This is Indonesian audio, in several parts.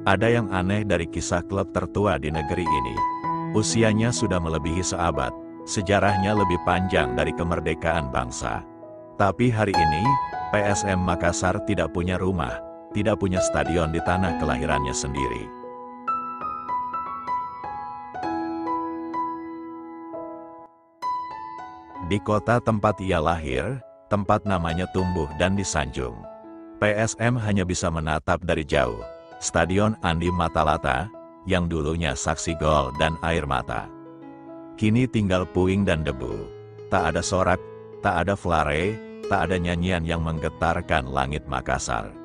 Ada yang aneh dari kisah klub tertua di negeri ini. Usianya sudah melebihi seabad, sejarahnya lebih panjang dari kemerdekaan bangsa. Tapi hari ini, PSM Makassar tidak punya rumah, tidak punya stadion di tanah kelahirannya sendiri. Di kota tempat ia lahir, tempat namanya tumbuh dan disanjung, PSM hanya bisa menatap dari jauh Stadion Andi Matalata, yang dulunya saksi gol dan air mata. Kini tinggal puing dan debu. Tak ada sorak, tak ada flare, tak ada nyanyian yang menggetarkan langit Makassar.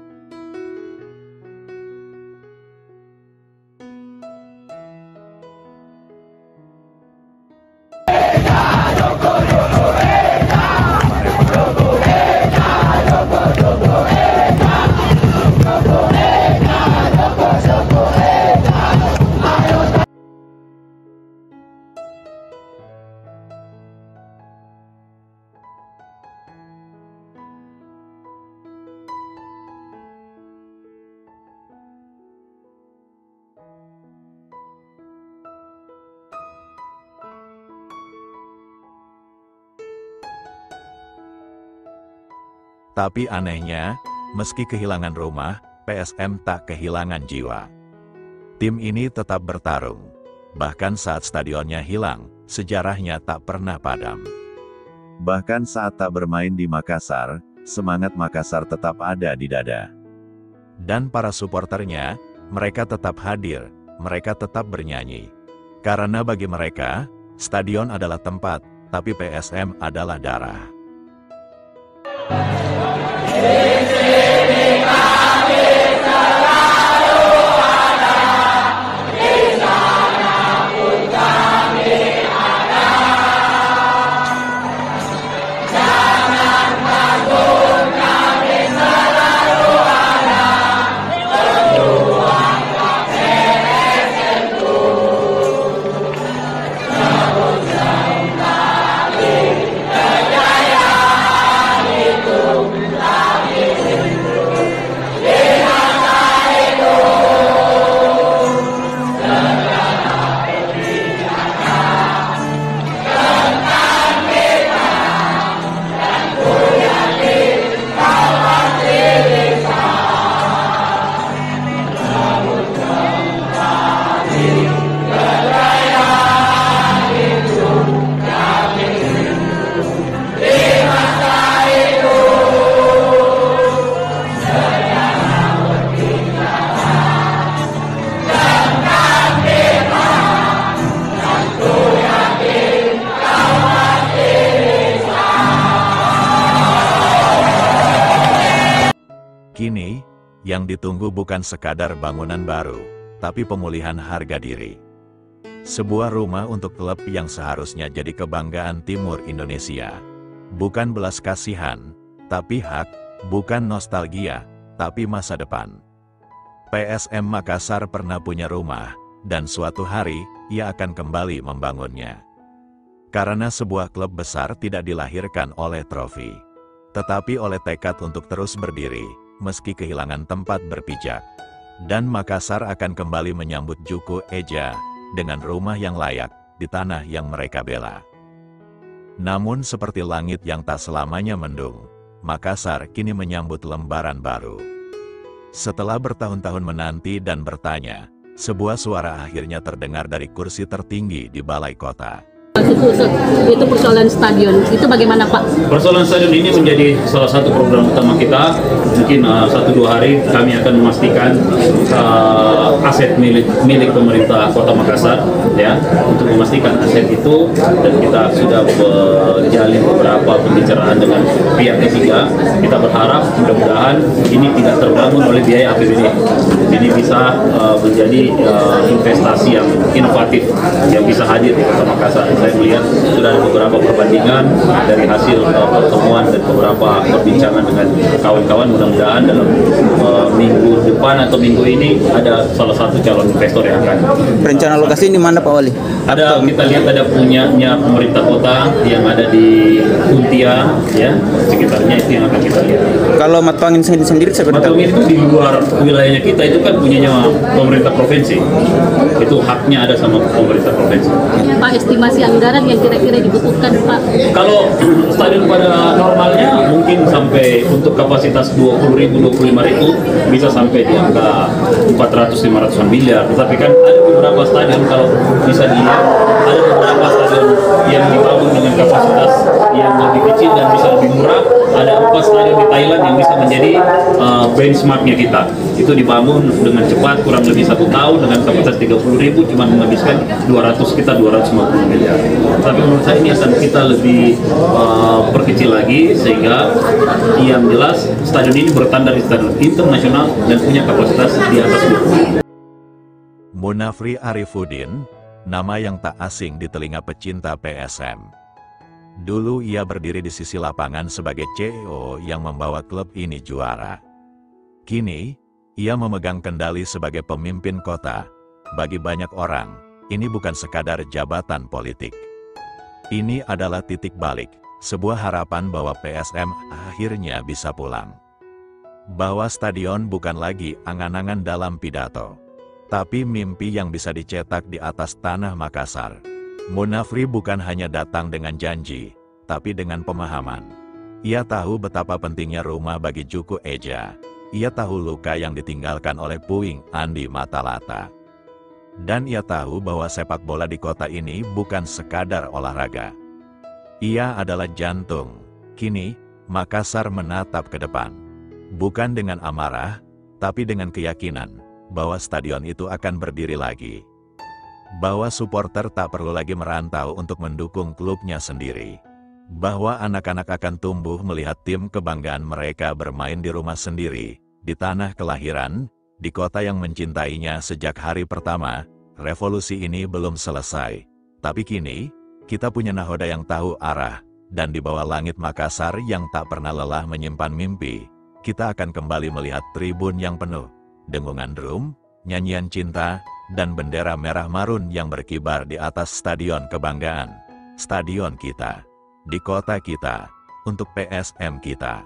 Tapi anehnya, meski kehilangan rumah, PSM tak kehilangan jiwa. Tim ini tetap bertarung. Bahkan saat stadionnya hilang, sejarahnya tak pernah padam. Bahkan saat tak bermain di Makassar, semangat Makassar tetap ada di dada. Dan para suporternya, mereka tetap hadir, mereka tetap bernyanyi. Karena bagi mereka, stadion adalah tempat, tapi PSM adalah darah. Kini, yang ditunggu bukan sekadar bangunan baru, tapi pemulihan harga diri. Sebuah rumah untuk klub yang seharusnya jadi kebanggaan Timur Indonesia. Bukan belas kasihan, tapi hak, bukan nostalgia, tapi masa depan. PSM Makassar pernah punya rumah, dan suatu hari, ia akan kembali membangunnya. Karena sebuah klub besar tidak dilahirkan oleh trofi, tetapi oleh tekad untuk terus berdiri, meski kehilangan tempat berpijak. Dan Makassar akan kembali menyambut Juku Eja, dengan rumah yang layak, di tanah yang mereka bela. Namun seperti langit yang tak selamanya mendung, Makassar kini menyambut lembaran baru. Setelah bertahun-tahun menanti dan bertanya, sebuah suara akhirnya terdengar dari kursi tertinggi di balai kota. Itu persoalan stadion, itu bagaimana Pak? Persoalan stadion ini menjadi salah satu program utama kita. Mungkin 1-2 hari kami akan memastikan aset milik pemerintah Kota Makassar, ya, untuk memastikan aset itu, dan kita sudah berjalin beberapa pembicaraan dengan pihak ketiga. Kita berharap mudah-mudahan ini tidak terbangun oleh biaya APBD. Ini bisa menjadi investasi yang inovatif yang bisa hadir di Kota Makassar. Saya melihat sudah ada beberapa perbandingan dari hasil pertemuan dan beberapa perbincangan dengan kawan-kawan. Mudah-mudahan dalam minggu depan atau minggu ini ada salah satu calon investor yang akan. Rencana lokasi di mana Pak Wali? Ada, kita lihat ada punyanya pemerintah kota yang ada di Untia, ya, sekitarnya itu yang akan kita lihat. Kalau Matuangin sendiri seperti apa? Matuangin itu di luar wilayahnya kita, itu kan punyanya pemerintah provinsi. Itu haknya ada sama pemerintah provinsi. Pak, estimasi anggaran yang kira-kira dibutuhkan Pak? Kalau stadion pada normalnya mungkin sampai untuk kapasitas 20.000, 25.000 bisa sampai di angka 400-500 miliar. Tetapi kan ada beberapa stadion, kalau bisa dilihat, ada beberapa stadion yang dibangun dengan kapasitas yang lebih kecil dan bisa lebih murah. Ada 4 stadion di Thailand yang bisa menjadi benchmarknya kita. Itu dibangun dengan cepat, kurang lebih 1 tahun dengan kapasitas 30.000, cuma menghabiskan 250 miliar. Tapi menurut saya ini akan kita lebih perkecil lagi, sehingga yang jelas stadion ini bertandar di stadion internasional dan punya kapasitas di atas 20. Munafri Arifuddin, nama yang tak asing di telinga pecinta PSM. Dulu ia berdiri di sisi lapangan sebagai CEO yang membawa klub ini juara. Kini, ia memegang kendali sebagai pemimpin kota. Bagi banyak orang, ini bukan sekadar jabatan politik. Ini adalah titik balik, sebuah harapan bahwa PSM akhirnya bisa pulang. Bahwa stadion bukan lagi angan-angan dalam pidato, tapi mimpi yang bisa dicetak di atas tanah Makassar. Munafri bukan hanya datang dengan janji, tapi dengan pemahaman. Ia tahu betapa pentingnya rumah bagi Juku Eja. Ia tahu luka yang ditinggalkan oleh puing Andi Matalata. Dan ia tahu bahwa sepak bola di kota ini bukan sekadar olahraga. Ia adalah jantung. Kini, Makassar menatap ke depan. Bukan dengan amarah, tapi dengan keyakinan bahwa stadion itu akan berdiri lagi. Bahwa supporter tak perlu lagi merantau untuk mendukung klubnya sendiri. Bahwa anak-anak akan tumbuh melihat tim kebanggaan mereka bermain di rumah sendiri, di tanah kelahiran, di kota yang mencintainya sejak hari pertama. Revolusi ini belum selesai. Tapi kini, kita punya nahoda yang tahu arah, dan di bawah langit Makassar yang tak pernah lelah menyimpan mimpi, kita akan kembali melihat tribun yang penuh, dengungan drum, nyanyian cinta, dan bendera merah marun yang berkibar di atas stadion kebanggaan. Stadion kita, di kota kita, untuk PSM kita.